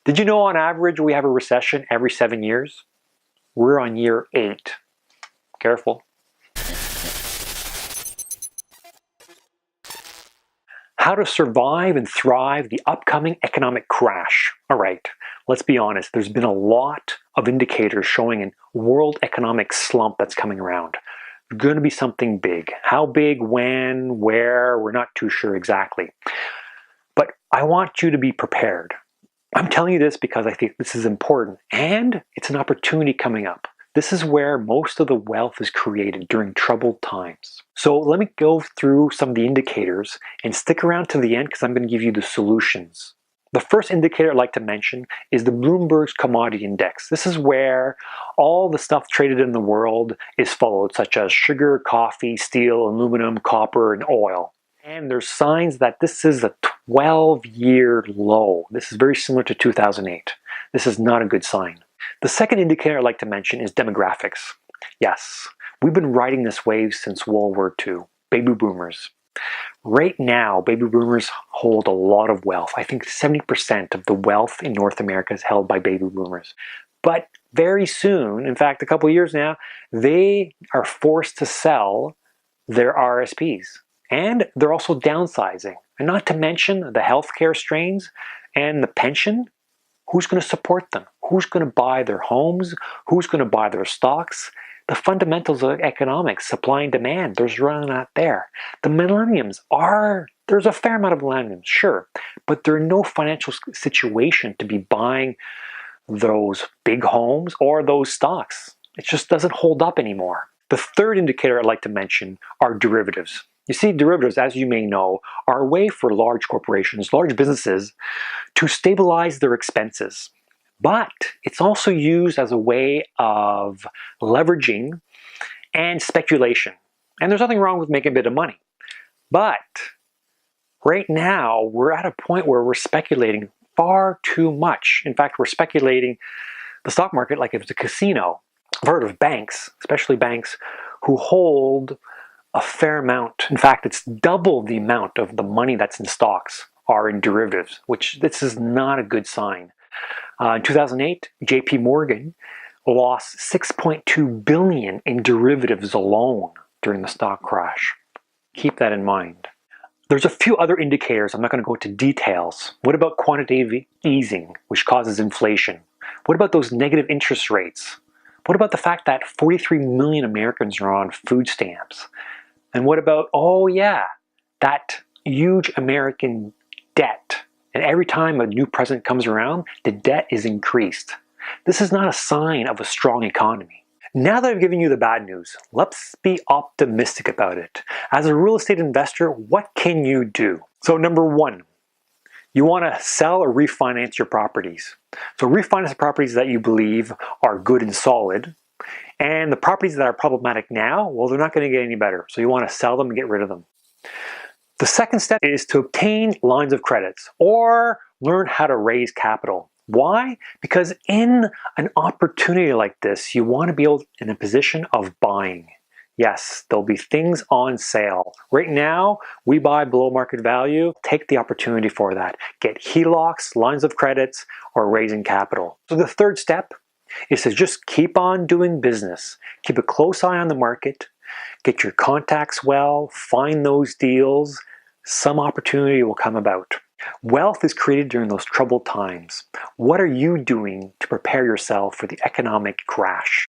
Did you know on average we have a recession every 7 years? We're on year 8. Careful. How to survive and thrive the upcoming economic crash. All right, let's be honest. There's been a lot of indicators showing a world economic slump that's coming around. Going to be something big. How big, when, where, we're not too sure exactly. But I want you to be prepared. I'm telling you this because I think this is important, and it's an opportunity coming up. This is where most of the wealth is created during troubled times. So let me go through some of the indicators and stick around to the end because I'm going to give you the solutions. The first indicator I'd like to mention is the Bloomberg's Commodity Index. This is where all the stuff traded in the world is followed, such as sugar, coffee, steel, aluminum, copper, and oil. And there's signs that this is a 12-year low. This is very similar to 2008. This is not a good sign. The second indicator I'd like to mention is demographics. Yes, we've been riding this wave since World War II. Baby boomers. Right now, baby boomers hold a lot of wealth. I think 70% of the wealth in North America is held by baby boomers. But very soon, in fact, a couple of years now, they are forced to sell their RSPs. And they're also downsizing. And not to mention the healthcare strains and the pension. Who's going to support them? Who's going to buy their homes? Who's going to buy their stocks? The fundamentals of economics, supply and demand, there's running out there. The millenniums there's a fair amount of millenniums, sure, but they're in no financial situation to be buying those big homes or those stocks. It just doesn't hold up anymore. The third indicator I'd like to mention are derivatives. You see, derivatives, as you may know, are a way for large corporations, large businesses, to stabilize their expenses. But it's also used as a way of leveraging and speculation. And there's nothing wrong with making a bit of money. But right now, we're at a point where we're speculating far too much. In fact, we're speculating the stock market like if it's a casino. I've heard of banks, especially banks, who hold a fair amount. In fact, it's double the amount of the money that's in stocks are in derivatives, which this is not a good sign. In 2008, JP Morgan lost $6.2 billion in derivatives alone during the stock crash. Keep that in mind. There's a few other indicators. I'm not going to go into details. What about quantitative easing, which causes inflation? What about those negative interest rates? What about the fact that 43 million Americans are on food stamps? And what about, that huge American debt? And every time a new president comes around, the debt is increased. This is not a sign of a strong economy. Now that I've given you the bad news, let's be optimistic about it. As a real estate investor, what can you do? So number one, you want to sell or refinance your properties. So refinance the properties that you believe are good and solid. And the properties that are problematic now, well, they're not going to get any better. So you want to sell them and get rid of them. The second step is to obtain lines of credits or learn how to raise capital. Why? Because in an opportunity like this, you want to be in a position of buying. Yes, there'll be things on sale. Right now, we buy below market value. Take the opportunity for that. Get HELOCs, lines of credits, or raising capital. So the third step is to just keep on doing business. Keep a close eye on the market. Get your contacts well. Find those deals. Some opportunity will come about. Wealth is created during those troubled times. What are you doing to prepare yourself for the economic crash?